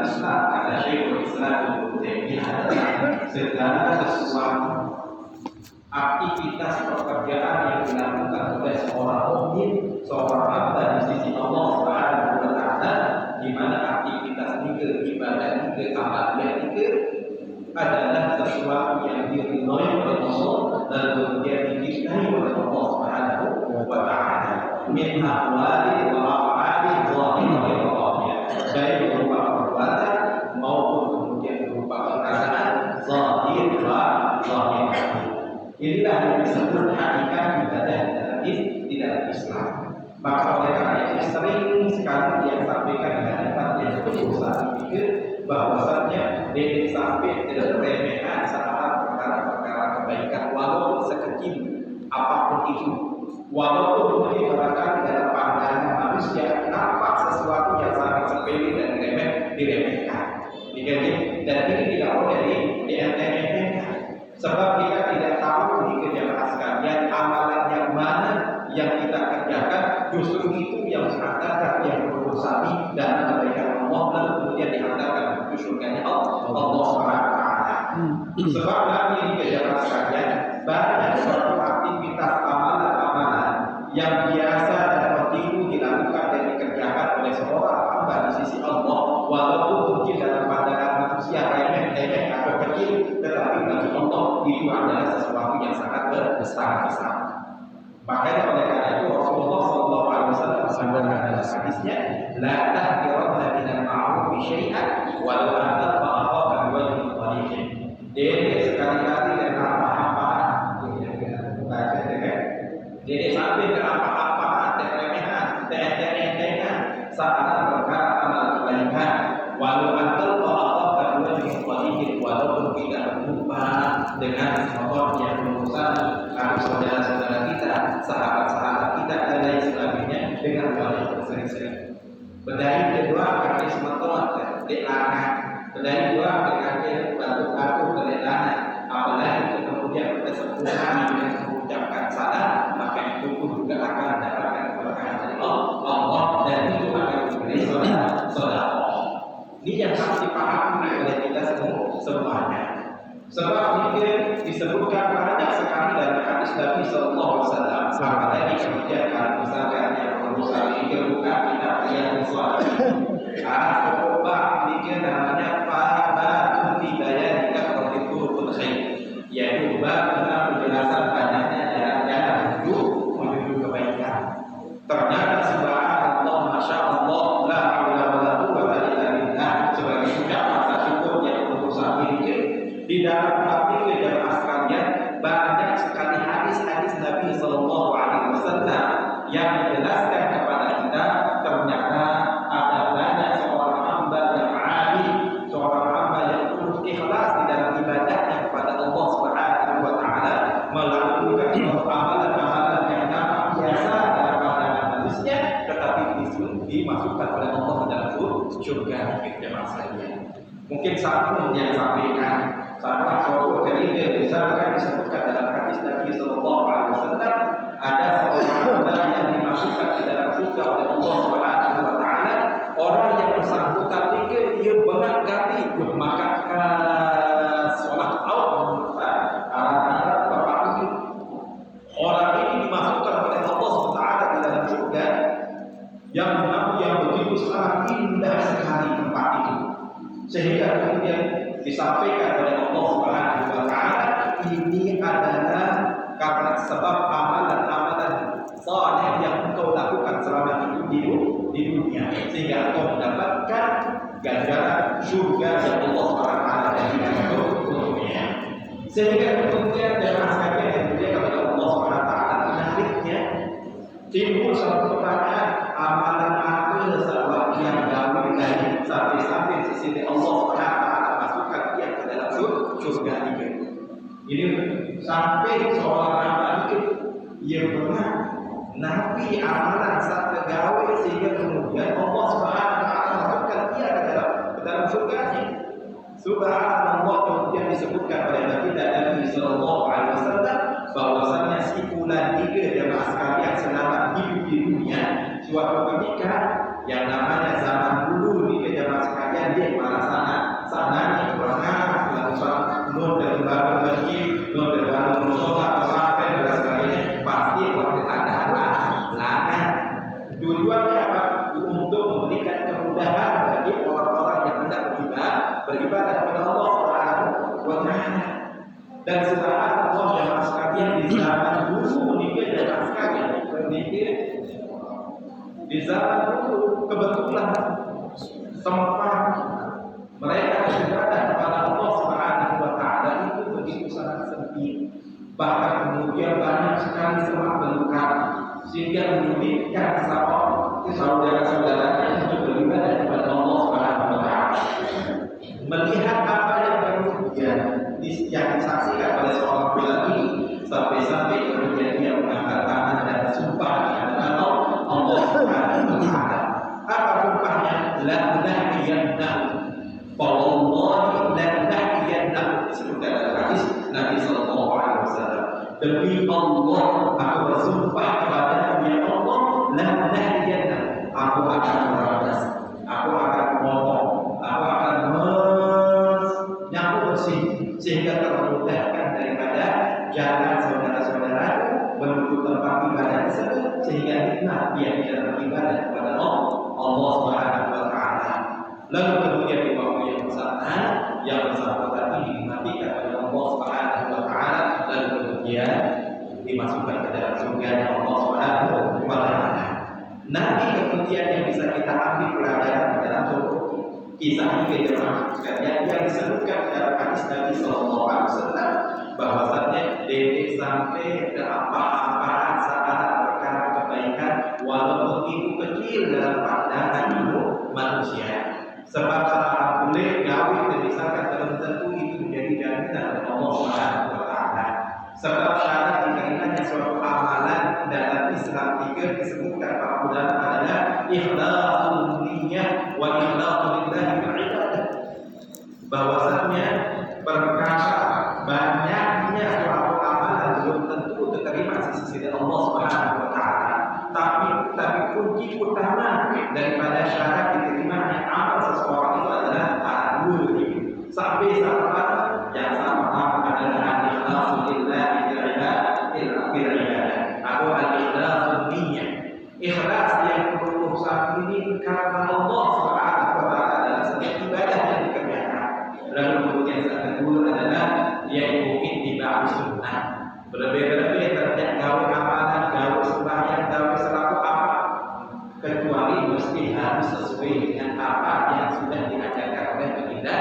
Islam, kata Syekhul Islam Ibnu Taimiyah, adalah segala sesuatu aktivitas pekerjaan yang dilakukan oleh seorang mukmin, seorang hamba di sisi Allah Subhanahu wa taala, di mana aktivitas ini ibadah ini amaliyah ini adalah sesuatu yang diridhoi oleh Allah dan kemudian dicintai oleh Allah Subhanahu wa taala. Min aqwali wa af'ali zahirah wa batinah, baik berupa perbuatan maupun kemudian berupa perkataan zahir wa batin. Inilah yang disebut hakikat ibadah di dalam Islam. Maka oleh karena itu sering sekali yang sampaikan di hadapan yang berusaha pikir bahwasanya dia sampai keremehan saat perkara-perkara kebaikan walaupun sekecil apapun itu, walaupun mungkin barangkali dalam pandangan manusia nampak sesuatu yang sangat sepele dan diremehkan. Dan ini tidak boleh dienteng-entengkan. Sebab kita tidak tahu di kejamaah sekalian amalan yang mana yang kita kerjakan justru itu yang menghantarkan yang berusaha dan kebaikan Allah dan kemudian dihantarkan ke surganya Allah Subhanahu wa taala. Sebab nanti di kejamaah sekalian banyak suatu aktivitas amalan-amalan yang biasa dan continue dilakukan dan dikerjakan oleh seorang hamba di sisi Allah, walaupun mungkin dalam pandangan manusia remeh atau kecil, tetapi bagi Allah itu adalah sesuatu yang sangat besar. Makanya oleh karena itu Rasulullah SAW bersabda dalam hadisnya, la tahqiranna minal ma'ruf syai'an walau an talqa akhaka biwajhin tariqin. Jadi sekali-kali dan apa-apaan, jadi sampai ke apa-apaan, remehan, enteng-entengan saat perkara amal kebaikan, walau an talqa akhaka biwajhin tariqin, walaupun tidak berjumpa dengan orang yang berurusan saudara-saudara kita, sahabat-sahabat kita dan lain sebagainya dengan wajah bersering-sering. Bedai kedua kaki semeton delana, bedai dua kaki batu-batu delana. Apalagi kemudian kesempurnaan dengan mengucapkan salam, maka itu pun juga akan mendapatkan keberkahan dari Allah dan itu akan diberi sedekah. Ini yang harus dipahami oleh kita semuanya. Sebab ini disebutkan banyak sekali dalam hadis Nabi Sallallahu Alaihi Wasallam. Apalagi kemudian kalau misalkan yang berusaha mikir buka kita yang suatu coba mikir namanya pada hidayah jika bertimbul khair, yaitu tentang penjelasan banyaknya jalan-jalan menuju kebaikan. Ternyata subhanallah, masya Allah, la haula wala quwwata illa billah, sebagai ucapan rasa syukur yang berusaha mikir. Di dalam hati jemaah sekalian banyak sekali hadis-hadis Nabi Sallallahu Alaihi Wasallam yang menjelaskan kepada kita ternyata ada banyak seorang hamba yang alim, seorang hamba yang penuh ikhlas di dalam ibadahnya kepada Allah Subhanahu Wa Taala, melakukan amalan-amalan yang nampak biasa dalam pandangan manusia, tetapi dimasukkan oleh Allah ke dalam surga. Jemaah sekalian, mungkin satu yang sampaikan. Sama suatu ketika misalkan disebutkan dalam hadis Nabi Sallallahu Alaihi Wasallam ada seorang hamba yang dimasukkan ke dalam surga oleh Allah Subhanahu Wa Taala, orang yang bersangkutan pikir dia mengganti maka sholat orang ini dimasukkan oleh Allah Subhanahu Wa Taala di dalam surga yang begitu sangat indah sekali tempat itu, sehingga kemudian disampaikan oleh Allah Subhanahu wa taala ini adalah karena sebab amalan-amalan saleh yang engkau lakukan selama hidup di dunia sehingga engkau mendapatkan ganjaran surga yang Allah Subhanahu wa taala janjikan untuknya. Sehingga kemudian jemaah sekalian yang dimuliakan oleh Allah Subhanahu wa taala, menariknya timbul satu pertanyaan, amalan apa sahabat yang gawe dari sampai sisi Allah Subhanahu wa taala yang ke dalam surga ini. Ini sampai seorang hamba itu yang pernah nabi amalan saat gawe sehingga kemudian Allah Subhanahu wa taala masukkan dia ke dalam surga ini. Subhanallah, kemudian disebutkan oleh Nabi Sallallahu Alaihi Wasallam bahwasanya si fulan tiga jemaah sekalian selama hidup di dunia suatu ketika yang namanya zaman dulu di jemaah sekalian dia malah Dan subhanallah jemaah sekalian di zaman dulu niki jemaah sekalian niki di zaman dulu kebetulan sempat mereka beribadah kepada Allah Subhanahu wa taala itu begitu sangat sempit. Bahkan kemudian banyak sekali semak belukar sehingga menyulitkan saudara-saudaranya untuk beribadah kepada Allah Subhanahu wa taala. Melihat apa yang kemudian yang disaksikan oleh seorang ulama sampai-sampai kemudian dia mengangkat tangan dan sumpah di hadapan Allah Subhanahu wa taala. Apa sumpahnya? La nahyiyanna. Wallahi la nahyiyanna. Disebutkan dalam hadis Nabi sallallahu alaihi wasallam. Demi Allah aku bersumpah kepada ya Allah, la nahyiyanna. Aku akan merampas, aku akan ngomong, aku akan menyapu bersih sehingga termudahkan daripada jalan saudara-saudara menuju tempat ibadah tersebut sehingga nikmat dia tidak beribadah kepada Allah Subhanahu wa taala. Lalu kemudian di waktu yang bersamaan yang bersangkutan ini dimatikan oleh Allah Subhanahu wa taala lalu kemudian dimasukkan ke dalam surga Allah Subhanahu wa taala. Nanti kemudian yang bisa kita ambil pelajaran dalam kisah ini sekalian yang disebutkan dalam hadis Nabi Sallallahu Alaihi Wasallam bahwasannya dedek sampai ke apa-apa saat perkara kebaikan walaupun itu kecil dalam pandangan manusia. Sebab seorang boleh gawin dan misalkan belum tentu itu menjadi jaminan oleh Allah Subhanahu wa taala. Sebab syarat diterimanya suatu amalan dalam Islam tiga disebutkan para ulama adalah ikhlasul niyyah wa ikhlasul lillahi fil ibadah. Bahwasanya perkara banyaknya suatu amalan belum tentu diterima di sisi Allah Subhanahu wa taala. Tapi kunci utama daripada syarat diterimanya amal seseorang itu adalah dua ini. Sampai yang sama adalah ikhlasul lillahi fil ibadah. Atau al-ikhlasul niyyah. Ikhlas yang perlu saat ini karena Allah Subhanahu wa taala dalam setiap ibadah yang dikerjakan. Lalu kemudian yang kedua adalah yaitu ittiba'us sunnah. Berlebih-lebih terhadap gawe amalan, gawe sembahyang, gawe selaku apa kecuali mesti harus sesuai dengan apa yang sudah diajarkan oleh baginda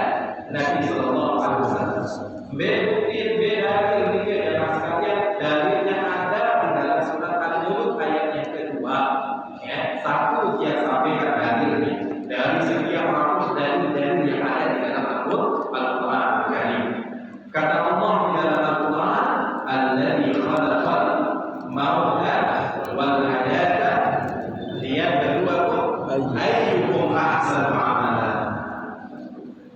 Nabi Sallallahu Alaihi Wasallam. Mungkin beda ini dalam sekalian dalilnya ada di dalam surat Al-Mulk ayat yang kedua. Ya, satu dia sampaikan dalilnya dari sekian ratus dalil yang ada di dalam Al-Quran Karim. Kata Allah di dalam Al-Quran, "Alladzi khalaqal mauta wal hayata liyabluwakum ayyukum ahsanu amala."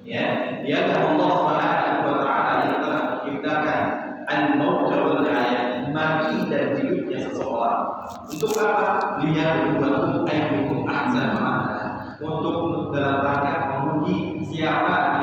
Ya, dialah Allah Subhanahu wa taala yang telah menciptakan al-maut wal hayat, mati dan hidupnya seseorang. Untuk apa? Liyabluwakum ayyukum ahsanu amala. Untuk dalam rangka menguji siapa